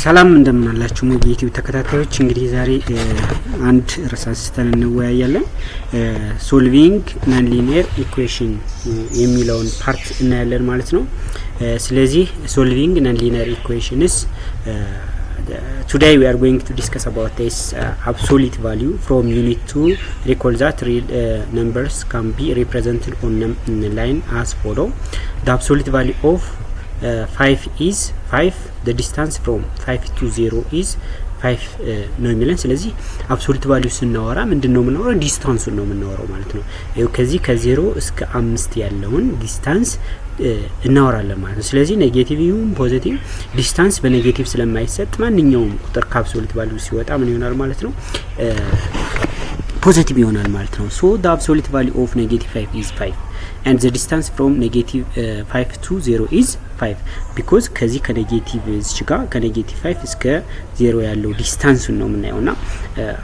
ሰላም እንደምን አላችሁ ዩቲዩብ ተከታታዮች። እንግዲህ ዛሬ አንድ ርዕስ አንስተን እንወያያለን። ሶልቪንግ ናን ሊኒየር ኢኩዌሽን የሚለውን ፓርት እናያለን ማለት ነው። ስለዚህ ሶልቪንግ ናን ሊኒየር ኢኩዌሽንስ today we are going to discuss about this absolute value from unit 2. Recall that real numbers can be represented on the line as follow. The absolute value of 5 is 5. The distance from 5 to 0 is 5 ነው የሚለን። ስለዚህ አብሶሉት ቫልዩ ስናወራ ምንድነው የምናወራው? ዲስታንሱን ነው የምናወራው ማለት ነው። ይሄው ከዚህ ከ0 እስከ 5 ያለውን ዲስታንስ እናወራለን ማለት ነው። ስለዚህ ኔጌቲቭ ይሁን ፖዚቲቭ ዲስታንስ በኔጌቲቭ ስለማይሰጥ ማንኛውም ቁጥር ከአብሶሉት ቫልዩ ሲወጣ ምን ይሆናል ማለት ነው? ፖዚቲቭ ይሆናል ማለት ነው። so the absolute value of negative 5 is 5 and the distance from negative 5 to 0 is 5 because ከዚህ ከኔጌቲቭ እዚህ ጋር ከኔጌቲቭ 5 እስከ 0 ያለው ዲስታንሱን ነው የምናየውና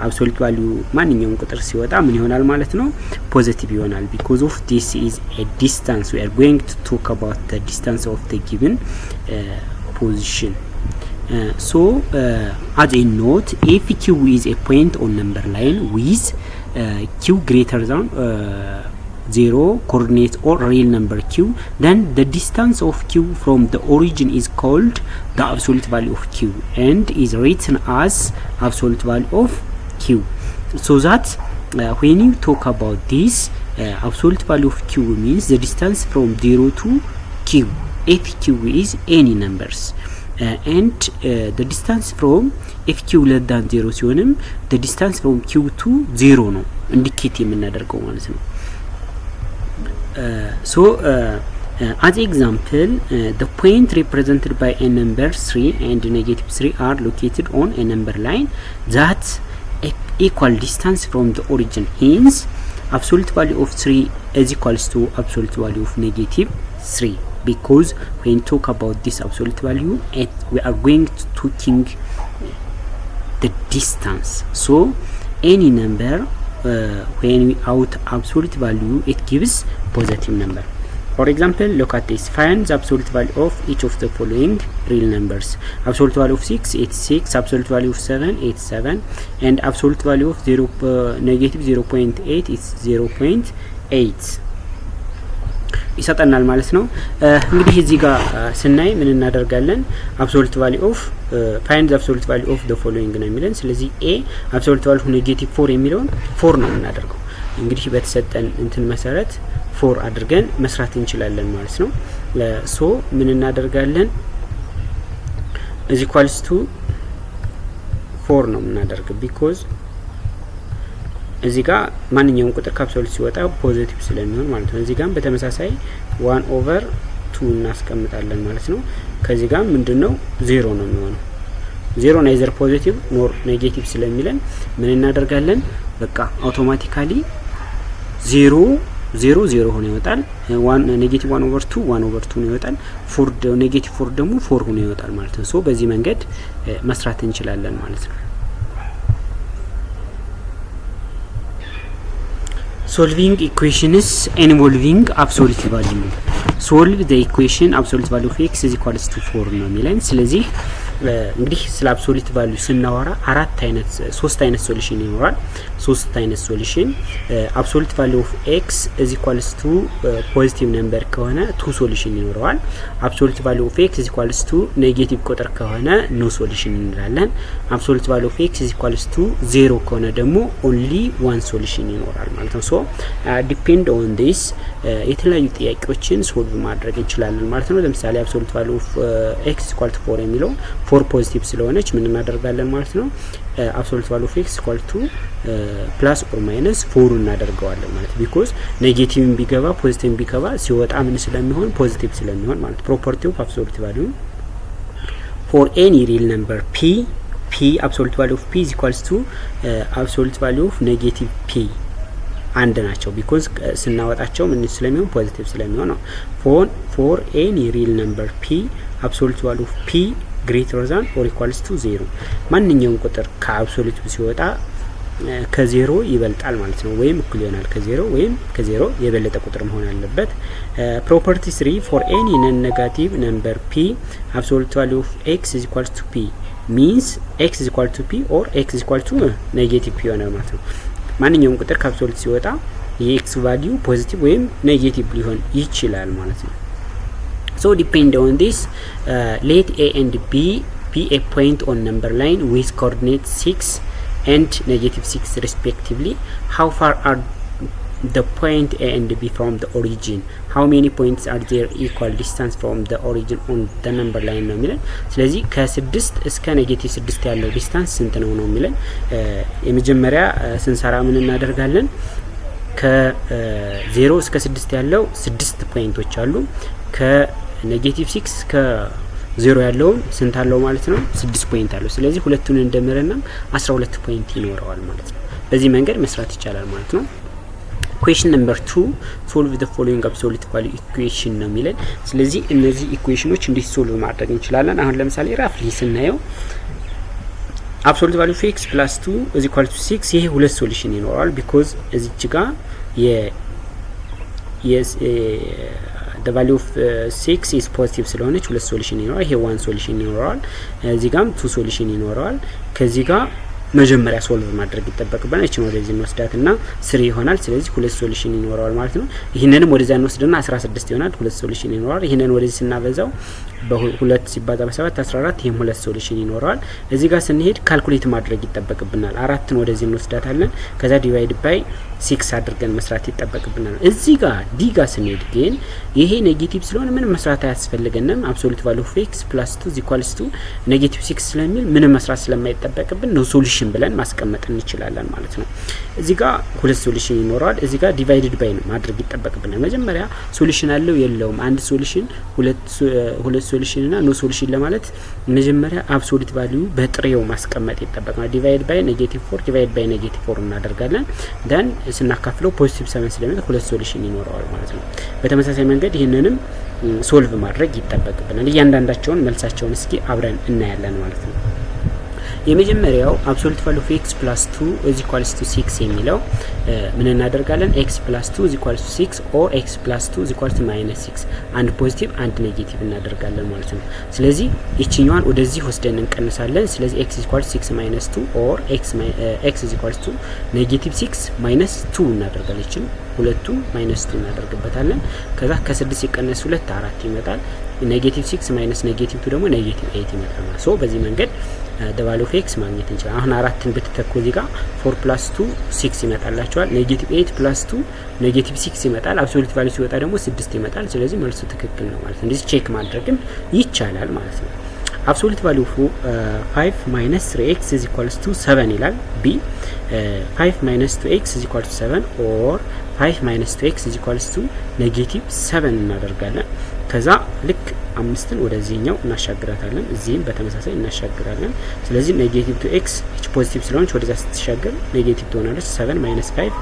አብሶሉት ቫልዩ ማንኛውም ቁጥር ሲወጣ ምን ይሆናል ማለት ነው? ፖዚቲቭ ይሆናል because of this is a distance. We are going to talk about the distance of the given position. So as a note, if q is a point on number line with q greater than 0 coordinate or real number q, then the distance of q from the origin is called the absolute value of q and is written as absolute value of q. So that when you talk about this absolute value of q means the distance from 0 to q if q is any numbers and the distance from if q less than 0 ሲሆንም the distance from q to 0 ነው ኢንዲኬት የምናደርገው ማለት ነው። So as example the point represented by a number 3 and negative 3 are located on a number line that equal distance from the origin. Hence absolute value of 3 is equals to absolute value of negative 3 because when talk about this absolute value we are going to talking the distance. So any number when we out absolute value it gives positive number. For example, look at this. Find the absolute value of each of the following real numbers. Absolute value of 6 86, absolute value of 7 87 and absolute value of negative 0.8 is 0.8 ይሰጠናል ማለት ነው። እንግዲህ እዚህ ጋር ስናይ ምን እናደርጋለን? absolute value of find the absolute value of the following ነው የሚለን። ስለዚህ a absolute value of negative 4 የሚለውን 4 ነው የምናደርገው። እንግዲህ በተሰጠን እንትን መሰረት 4 አድርገን መስራት እንችላለን ማለት ነው። ሶ ምን እናደርጋለን? is equals to 4 ነው የምናደርገው because እዚህ ጋር ማንኛውም ቁጥር ከአብሶሉት ሲወጣ ፖዚቲቭ ስለሚሆን ማለት ነው። እዚህ ጋር በተመሳሳይ 1/2 እናስቀምጣለን ማለት ነው። ከዚህ ጋር ምንድነው 0 ነው የሚሆነው። 0 ናይዘር ፖዚቲቭ ኖር ኔጌቲቭ ስለሚለን ምን እናደርጋለን? በቃ አውቶማቲካሊ 0 0 0 ሆኖ ይወጣል። 1 ኔጌቲቭ 1/2 1/2 ነው ይወጣል። 4 ኔጌቲቭ 4 ደግሞ 4 ሆኖ ይወጣል ማለት ነው። ሶ በዚህ መንገድ መስራት እንችላለን ማለት ነው። Solving equations involving absolute value. Solve the equation absolute value of x is equals to 4 ነው የሚለን። ስለዚህ እንግዲህ ስለ አብሶሉት ቫልዩ ስናወራ ሶስት አይነት ሶሉሽን ይኖራል። ሶስት አይነት ሶሉሽን አብሶሉት ቫልዩ ኦፍ ኤክስ ኢዝ ኢኳልስ ቱ ፖዚቲቭ ነምበር ከሆነ ቱ ሶሉሽን ይኖረዋል። አብሶሉት ቫልዩ ኦፍ ኤክስ ኢዝ ኢኳልስ ቱ ኔጌቲቭ ቁጥር ከሆነ ኖ ሶሉሽን እንላለን። አብሶሉት ቫልዩ ኦፍ ኤክስ ኢዝ ኢኳልስ ቱ 0 ከሆነ ደግሞ ኦንሊ ዋን ሶሉሽን ይኖራል ማለት ነው። ሶ ዲፔንድ ኦን ዲስ የተለያዩ ጥያቄዎችን ሶልቭ ማድረግ እንችላለን ማለት ነው። ለምሳሌ አብሶሉት ቫልዩ ኦፍ ኤክስ ኢዝ ኢኳል ቱ 4 የሚለው 4 ፖዚቲቭ ስለሆነች ምን እናደርጋለን ማለት ነው? absolute value of x equal to plus or minus 4 እናደርገዋለን ማለት because ኔጌቲቭ ቢገባ ፖዚቲቭ ቢገባ ሲወጣ ምን ስለሚሆን ፖዚቲቭ ስለሚሆን ማለት property of absolute value for any real number p absolute value of p is equals to absolute value of negative p አንድ ናቸው because ስናወጣቸው ምን ስለሚሆን ፖዚቲቭ ስለሚሆን ነው። for any real number p absolute value of p greater than or equals to 0 ማንኛውም ቁጥር ከአብሶሉት ሲወጣ ከ0 ይበልጣል ማለት ነው ወይም እኩል ይሆናል ከ0 ወይም ከ0 የበለጠ ቁጥር መሆን አለበት። ፕሮፐርቲ 3 for any non negative number p absolute value of x is equals to p means x is equal to p or x is equal to negative p ይሆናል ማለት ነው። ማንኛውም ቁጥር ከአብሶሉት ሲወጣ የኤክስ ቫልዩ ፖዚቲቭ ወይም ኔጌቲቭ ሊሆን ይችላል ማለት ነው። so depend on this let a and b be a point on number line with coordinates 6 and negative 6 respectively. How far are the point a and b from the origin? How many points are there equal distance from the origin on the number line ነው የሚለን። ስለዚህ ከ6 እስከ ኔጌቲቭ 6 ያለው ዲስታንስ ስንት ነው ነው የሚለን። የመጀመሪያ ስንሰራ ምን እናደርጋለን? ከ0 እስከ 6 ያለው 6 ፖይንቶች አሉ። ከኔጌቲቭ 6 እስከ 0 ያለው ስንት አለው ማለት ነው? 6 ፖይንት አለው። ስለዚህ ሁለቱን እንደምረና 12 ፖይንት ይኖረዋል ማለት ነው። በዚህ መንገድ መስራት ይቻላል ማለት ነው። question number 2 solve the following absolute value equation ነው የሚለን። ስለዚህ እነዚህ ኢኩዌሽኖች እንዴት ሶልቭ ማድረግ እንችላለን? አሁን ለምሳሌ ራፍሊ ስናየው absolute value of x plus 2 is equal to 6 ይሄ ሁለት ሶሉሽን ይኖረዋል because እዚች ጋር the value of 6 is positive ስለሆነች ሁለት ሶሉሽን ይኖራል። ይሄ one ሶሉሽን ይኖራል። እዚህ ጋርም two ሶሉሽን ይኖራል። ከዚህ ጋር መጀመሪያ ሶልቭ ማድረግ ይተበቅበና እቺ ወደዚህ እንወስዳትና 3 ይሆናል። ስለዚህ ሁለት ሶሉሽን ይኖራል ማለት ነው። ይሄንንም ወደዛ እንወስድና 16 ይሆናል። ሁለት ሶሉሽን ይኖራል። ይሄንን ወደዚህ ስናበዛው በ2 ሲባዛ በ7 14 ይሄም ሁለት ሶሉሽን ይኖራል። እዚህ ጋር ስንሄድ ካልኩሌት ማድረግ ይተበቅብናል። 4ን ወደዚህ እንወስዳታለን። ከዛ ዲቫይድ ባይ 6 አድርገን መስራት ይተበቅብናል። እዚህ ጋር ዲ ጋር ስንሄድ ግን ይሄ ኔጌቲቭ ስለሆነ ምንም መስራት አያስፈልገንም። absolute value of x plus 2 equals to negative 6 ስለሚል ምንም መስራት ስለማይተበቅብን ነው ሶሉሽን ብለን ማስቀመጥ እንችላለን ማለት ነው። እዚህ ጋር ሁለት ሶሉሽን ይኖራል። እዚህ ጋር ዲቫይድድ ባይ ነው ማድረግ ይተበቅብናል። መጀመሪያ ሶሉሽን አለው የለውም አንድ ሶሉሽን ሁለት ሶሉሽን እና ኖ ሶሉሽን ለማለት መጀመሪያ absolute value በጥሬው ማስቀመጥ ይተበቅናል። ዲቫይድ ባይ -4 ዲቫይድ ባይ -4 እናደርጋለን። then ስናካፍለው ፖዚቲቭ 7 ስለሚል ሁለት ሶሉሽን ይኖረዋል ማለት ነው። በተመሳሳይ መንገድ ይሄንንም ሶልቭ ማድረግ ይተበቅብናል። እያንዳንዳቸውን መልሳቸውን እስኪ አብረን እናያለን ማለት ነው። የመጀመሪያው absolute value of x plus 2 is equals to 6 የሚለው ምን እናደርጋለን? x plus 2 is equals to 6 or x plus 2 is equals to -6 አንድ ፖዚቲቭ አንድ ኔጌቲቭ እናደርጋለን ማለት ነው። ስለዚህ እቺኛዋን ወደዚህ ወስደን እንቀንሳለን። ስለዚህ x is equals to 6 minus 2 or x is equals to -6 minus 2 እናደርጋለን። እቺ ሁለቱም -2 እናደርግበታለን። ከዛ ከ6 ሲቀነስ 2 4 ይመጣል። -6 minus -2 ደግሞ -8 ይመጣል ማለት ነው። በዚህ መንገድ the value of x ማግኘት እንችላለን። አሁን 4ን ብትተኩ እዚህ ጋር 4 plus 2 6 ይመጣላችኋል። -8 plus 2 -6 ይመጣል። absolute value ሲወጣ ደግሞ 6 ይመጣል። ስለዚህ መልሱ ትክክል ነው ማለት ነው። እንደዚህ ቼክ ማድረግም ይቻላል ማለት ነው። absolute value of 5 minus 3x is equals to 7 ይላል። b 5 minus 2x is equals to 7 or 5 minus 2x is equals to -7 እናደርጋለን። ከዛ ልክ 5ን ወደዚህኛው እናሻግራታለን። እዚህም በተመሳሳይ እናሻግራለን። ስለዚህ -2x እቺ ፖዚቲቭ ስለሆነች ወደዛ ስትሻገር ኔጌቲቭ ትሆናለች። 7 minus 5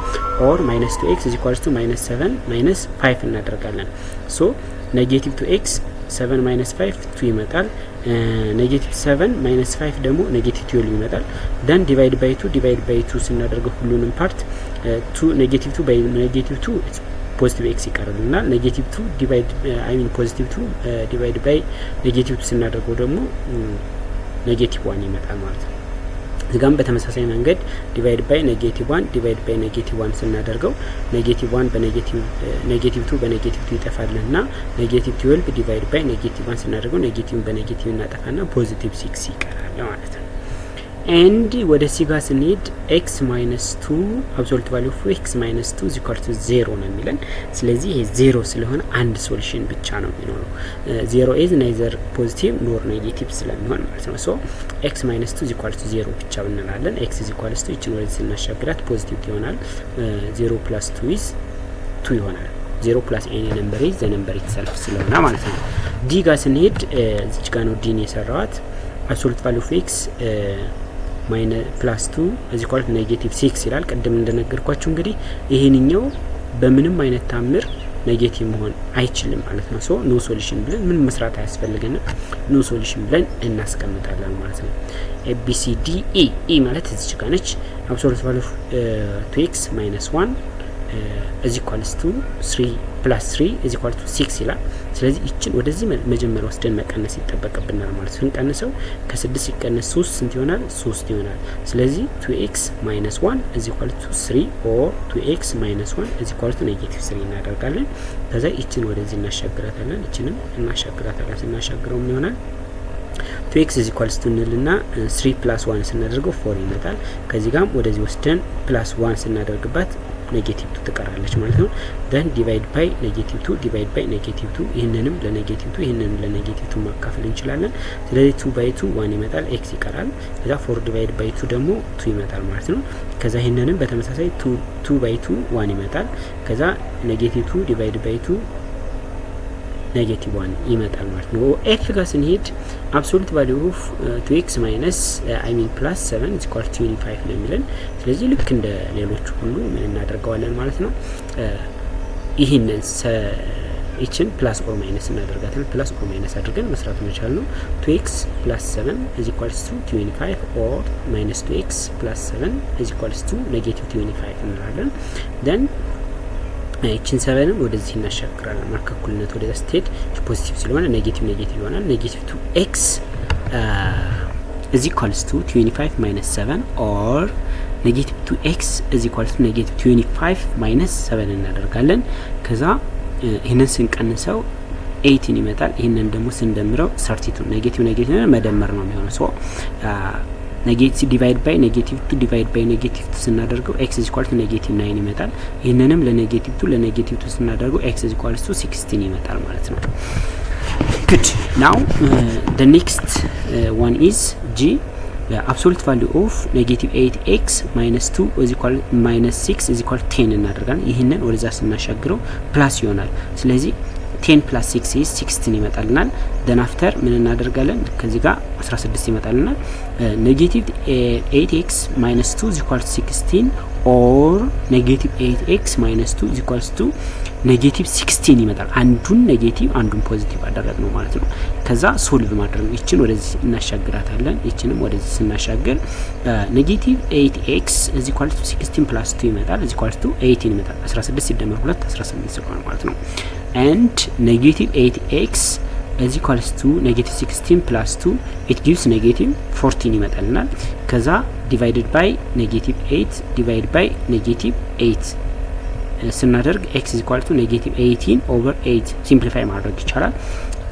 or -2x is equals to -7 minus 5 እናደርጋለን። ሶ -2x 7 minus 5 2 ይመጣል። -7 minus 5 ደግሞ -12 ይመጣል። then divide by 2 ስናደርገው ሁሉንም ፓርት 2 -2 by -2 ፖዚቲቭ x ይቀርልናል። -2 ዲቫይድ ፖዚቲቭ 2 ዲቫይድ ባይ -2 ስናደርገው ደግሞ -1 ይመጣል ማለት ነው። እዚጋም በተመሳሳይ መንገድ ዲቫይድ ባይ -1 ዲቫይድ ባይ -1 ስናደርገው -1 በ-2 በ-2 ይጠፋልና -12 ዲቫይድ ባይ -1 ስናደርገው ኔጌቲቭ በኔጌቲቭ እናጠፋና ፖዚቲቭ 6 ይቀራል ማለት ነው። and ወደ ሲጋ ስንሄድ x minus 2 absolute value of x minus 2 is equal to 0 ነው የሚለን። ስለዚህ ይሄ 0 ስለሆነ አንድ ሶሉሽን ብቻ ነው የሚኖረው። 0 is neither positive nor negative ስለሚሆን ማለት ነው። so x minus 2 is equal to 0 ብቻ እንላለን። x is equal to እቺን ወደዚህ ስናሻግራት ፖዚቲቭ ይሆናል። 0 plus 2 is 2 ይሆናል። 0 plus any number is the number itself ስለሆነ ማለት ነው። d ጋር ስንሄድ እዚች ጋር ነው d የሰራዋት absolute value of x +2 is equal to -6 ይላል። ቀደም እንደነገርኳችሁ እንግዲህ ይሄንኛው በምንም አይነት ታምር ኔጌቲቭ መሆን አይችልም ማለት ነው። ሶ ኖ ሶሉሽን ብለን ምን መስራት አያስፈልገንም። ኖ ሶሉሽን ብለን እናስቀምጣለን ማለት ነው። ABCD E ማለት እዚች ጋር ነች። absolute value of 2x - 1 is equal to 3 ፕላስ 3 ኢዝ ኢኳል ቱ 6 ይላል። ስለዚህ እቺን ወደዚህ መጀመሪያ ወስደን መቀነስ ይጠበቅብናል ማለት ነው። ስንቀንሰው ከ6 ሲቀነስ 3 ስንት ይሆናል? 3 ይሆናል። ስለዚህ 2x minus 1 ኢዝ ኢኳል ቱ 3 ኦር 2x minus 1 ኢዝ ኢኳል ቱ ኔጌቲቭ 3 እናደርጋለን። ከዛ እቺን ወደዚህ እናሻግራታለን፣ እቺንም እናሻግራታለን። ስናሻግረው ምን ይሆናል? 2x is equals to እንልና 3 plus 1 ስናደርገው 4 ይመጣል። ከዚህ ጋርም ወደዚህ ወስደን plus 1 ስናደርግባት ኔጌቲቭ 2 ትቀራለች ማለት ነው። then divide by ኔጌቲቭ 2 divide by ኔጌቲቭ 2 ይሄንንም ለኔጌቲቭ 2 ይሄንንም ለኔጌቲቭ 2 ማካፈል እንችላለን። ስለዚህ 2 by 2 1 ይመጣል፣ x ይቀራል። ከዛ 4 divide by 2 ደግሞ 2 ይመጣል ማለት ነው። ከዛ ይሄንንም በተመሳሳይ 2 by 2 1 ይመጣል። ከዛ ኔጌቲቭ 2 divide by 2 ኔጌቲቭ 1 ይመጣል ማለት ነው። ኤፍ ጋር ስንሄድ አብሶሉት ቫልዩ ኦፍ 2x ማይነስ አይ ሚን ፕላስ 7 ኢዝ ኢኳል ቱ 25 ነው የሚለን። ስለዚህ ልክ እንደ ሌሎች ሁሉ ምን እናደርገዋለን ማለት ነው። ይሄንን እቺን ፕላስ ኦር ማይነስ እናደርጋታለን። ፕላስ ኦር ማይነስ አድርገን መስራት መቻል ነው። 2x + 7 ኢዝ ኢኳል ቱ 25 ኦር ማይነስ 2x + 7 ኢዝ ኢኳል ቱ ኔጌቲቭ 25 እንላለን። then እቺን 7ን ወደዚህ እናሻግራለን። ማካከልነት ወደ ስቴት ፖዚቲቭ ስለሆነ ኔጌቲቭ ይሆናል። ኔጌቲቭ 2x is equals to 25 minus 7 or ኔጌቲቭ 2x is equals to ኔጌቲቭ 25 minus 7 እናደርጋለን። ከዛ ይሄንን ስንቀንሰው 18 ይመጣል። ይሄንን ደግሞ ስንደምረው 32 ኔጌቲቭ መደመር ነው የሚሆነው። ሶ ኔጌቲቭ ዲቫይድ ባይ ኔጌቲቭ 2 ዲቫይድ ባይ ኔጌቲቭ 2 ስናደርገው x is equal to ኔጌቲቭ 9 ይመጣል። ይሄንንም ለኔጌቲቭ 2 ስናደርገው x is equal to 16 ይመጣል ማለት ነው። good now the next one is g the absolute value of negative 8x minus 2 is equal minus 6 is equal to 10 እናደርጋለን። ይሄንን ወደዛ ስናሻግረው ፕላስ ይሆናል። ስለዚህ 10 plus 6 is 16 ይመጣልናል። then after ምን እናደርጋለን? ከዚህ ጋር 16 ይመጣልናል። negative 8x minus 2 is equal to 16 or negative 8x minus 2 is equal to negative 16 ይመጣል። አንዱን ኔጌቲቭ አንዱን ፖዚቲቭ አደረግ ነው ማለት ነው። ከዛ ሶልቭ ማድረግ ነው። ይችን ወደዚህ እናሻግራታለን። ይችንም ወደዚህ ስናሻግር negative 8x is equal to 16 plus 2 ይመጣል is equal to 18 ይመጣል። 16 ሲደመር 2 18 ስለሆነ ማለት ነው። and negative 8x is equals to negative 16 plus 2 it gives negative 14 ይመጣልናል። ከዛ divided by negative 8 divided by negative 8 ስናደርግ x is equal to negative 18 over 8 ሲምፕሊፋይ ማድረግ ይቻላል።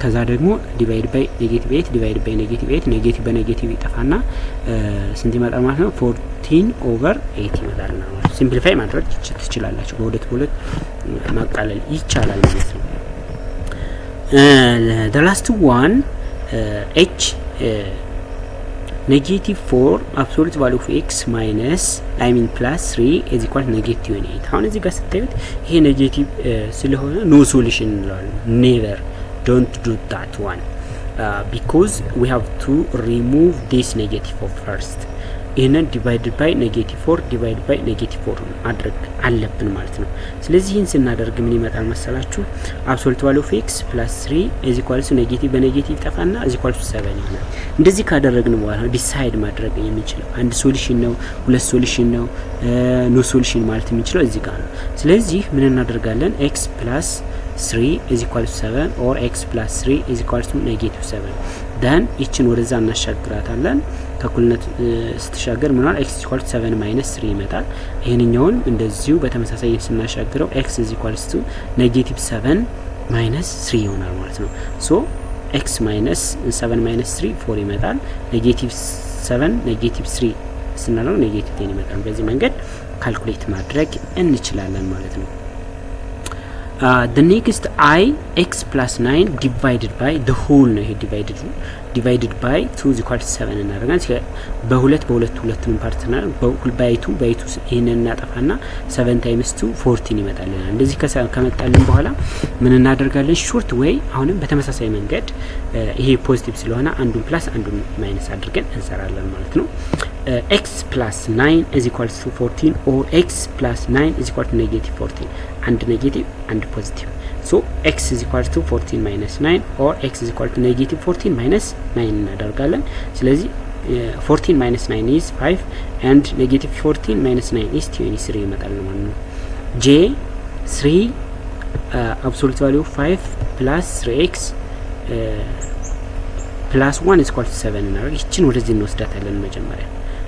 ከዛ ደግሞ divided by negative 8 divided by negative 8 ኔጌቲቭ በኔጌቲቭ ይጠፋና ስንት ይመጣል ማለት ነው? 14 over 8 ይመጣልና ማለት ነው። ሲምፕሊፋይ ማድረግ ትችላላችሁ። በሁለት ማቃለል ይቻላል ማለት ነው። the last one h negative 4 absolute value of x minus I mean plus 3 is equal to negative 28 አሁን እዚህ ጋር ስታዩት ይሄ ኔጌቲቭ ስለሆነ no solution እንላለን። never don't do that one because we have to remove this negative of first ይሄንን divided by negative 4 divided by negative 4 ማድረግ አለብን ማለት ነው። ስለዚህ ይሄን ስናደርግ ምን ይመጣል መሰላችሁ? absolute value of x plus 3 is equal to negative በኔጌቲቭ ጠፋና is equal to 7 ይሆናል። እንደዚህ ካደረግን በኋላ ዲሳይድ ማድረግ የምንችለው አንድ ሶሉሽን ነው፣ ሁለት ሶሉሽን ነው፣ ኖ ሶሉሽን ማለት የምንችለው እዚህ ጋር ነው። ስለዚህ ምን እናደርጋለን? x plus 3 is equal to 7 or x plus 3 is equal to negative 7 then ይችን ወደዛ እናሻግራታለን። ከኩልነት ስትሻገር ምናል x is equal to 7 minus 3 ይመጣል። ይሄንኛውን እንደዚሁ በተመሳሳይ ስናሻግረው x is equal to negative 7 minus 3 ይሆናል ማለት ነው። ሶ x minus 7 minus 3 4 ይመጣል። negative 7 negative 3 ስናለው negative 10 ይመጣል። በዚህ መንገድ ካልኩሌት ማድረግ እንችላለን ማለት ነው። the next I x plus 9 divided by the whole ነው። ይሄ divided by 2 is equal to 7 እናደርጋለን። በሁለቱም ፓርትነር by 2 ይሄንን እናጠፋና 7 times 2 14 ይመጣልናል። እንደዚህ ከመጣልን በኋላ ምን እናደርጋለን? ሾርት ዌይ አሁንም በተመሳሳይ መንገድ ይሄ ፖዚቲቭ ስለሆነ አንዱን ፕላስ አንዱን ማይነስ አድርገን እንሰራለን ማለት ነው። x plus 9 is equal to 14 or x plus 9 is equal to negative 14 and negative and positive. So x is equal to 14 minus 9 or x is equal to negative 14 minus 9 እናደርጋለን። ስለዚህ 14 minus 9 is 5 and negative 14 minus 9 is 23 ይመጣል ማለት ነው። j 3 absolute value of 5 plus 3x plus 1 is equal to 7 ነው። ይችን ወደዚህ እንወስዳታለን መጀመሪያ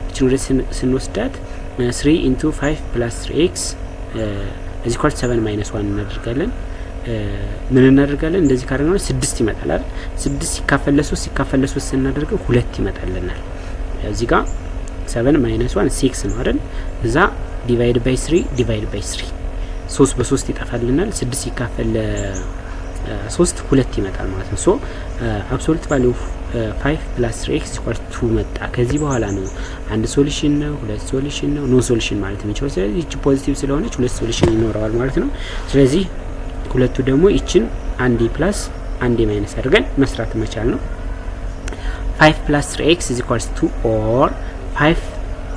ይችን ወደዚህ ስንወስዳት 3 into 5 plus 3x is equal to 7 minus 1 እናደርጋለን። ምን እናደርጋለን እንደዚህ ካደረግነው 6 ይመጣል አይደል 6 ሲካፈል ለ3 ስናደርገው 2 ይመጣልናል። እዚህ ጋር 7 minus 1 6 ነው አይደል እዛ divide by 3 3 በ3 ይጠፋልናል 6 ሲካፈል ለ3 2 ይመጣል ማለት ነው። ሶ absolute value of 5 plus 3x equals 2 መጣ። ከዚህ በኋላ ነው አንድ ሶሉሽን ነው ሁለት ሶሉሽን ነው ኖ ሶሉሽን ማለት ነው። ስለዚህ እቺ ፖዚቲቭ ስለሆነች ሁለት ሶሉሽን ይኖረዋል ማለት ነው። ስለዚህ ሁለቱ ደግሞ ይችን አንድ ፕላስ አንድ ማይነስ አድርገን መስራት መቻል ነው። 5 plus 3x is equals to or 5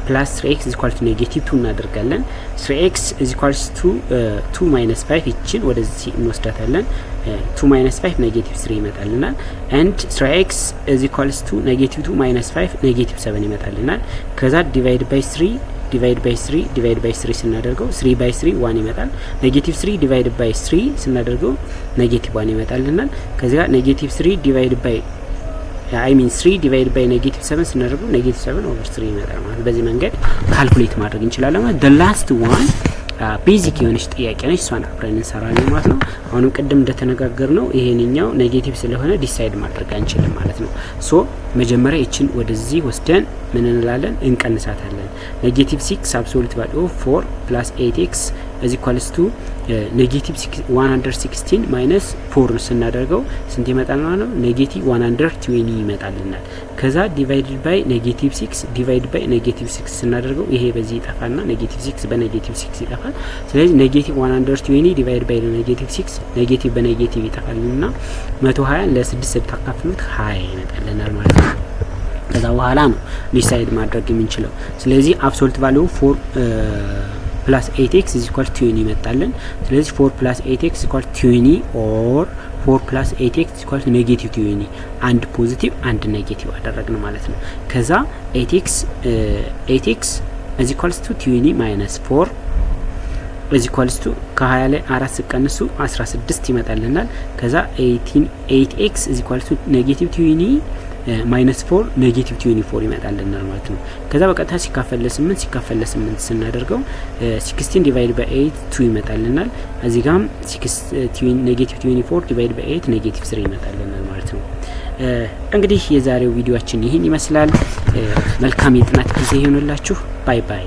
plus 3x is equal to negative 2 እናደርጋለን። 3x is equals to 2 minus 5 ይችን ወደዚህ እንወስዳታለን 2 minus 5 negative 3 ይመጣልናል and 3x is equals to negative 2 minus 5 negative 7 ይመጣልናል። ከዛ divide by 3 ስናደርገው 3 by 3 1 ይመጣል። negative 3 divided by 3 ስናደርገው negative 1 ይመጣልናል። ከዛ negative 3 divided by 3 divided by negative 7 ስናደርገው negative 7 over 3 ይመጣል ማለት በዚህ መንገድ ካልኩሌት ማድረግ እንችላለን ማለት the last one ቤዚክ የሆነች ጥያቄ ነች እሷን አብረን እንሰራለን ማለት ነው። አሁንም ቅድም እንደተነጋገርነው ይሄንኛው ኔጌቲቭ ስለሆነ ዲሳይድ ማድረግ አንችልም ማለት ነው። ሶ መጀመሪያ ይችን ወደዚህ ወስደን ምን እንላለን እንቀንሳታለን። ኔጌቲቭ 6 absolute value of 4 plus 8x is equals to ኔጌቲቭ 116 minus 4 ስናደርገው ስንት ይመጣል ማለት ነው? ኔጌቲቭ 120 ይመጣልናል። ከዛ divided by ኔጌቲቭ 6 divided by ኔጌቲቭ 6 ስናደርገው ይሄ በዚህ ይጠፋና ኔጌቲቭ 6 በኔጌቲቭ 6 ይጠፋል። ስለዚህ ኔጌቲቭ 120 divided by ኔጌቲቭ 6 ኔጌቲቭ በኔጌቲቭ ይጠፋልና 120 ለ6 ስታካፍሉት 20 ይመጣልናል ማለት ነው። ከዛ በኋላ ነው ዲሳይድ ማድረግ የምንችለው። ስለዚህ absolute value 4 plus 8x is equal to 20 ይመጣልን። ስለዚህ 4 plus 8x is equal to 20 or 4 plus 8x is equal to negative 20 አንድ ፖዚቲቭ አንድ ኔጌቲቭ አደረግን ማለት ነው። ከዛ 8x is equal to 20 minus 4 is equal to ከ20 ላይ 4 ሲቀንሱ 16 ይመጣልናል። ከዛ 8x is equal to negative 20 minus 4 negative 24 ይመጣልናል ማለት ነው። ከዛ በቀጥታ ሲካፈል ለ8 ስናደርገው 16 divided by 8 2 ይመጣልናል። እዚህ ጋርም negative 24 divided by 8 negative 3 ይመጣልናል ማለት ነው። እንግዲህ የዛሬው ቪዲዮአችን ይህን ይመስላል። መልካም የጥናት ጊዜ ይሁንላችሁ። ባይ ባይ።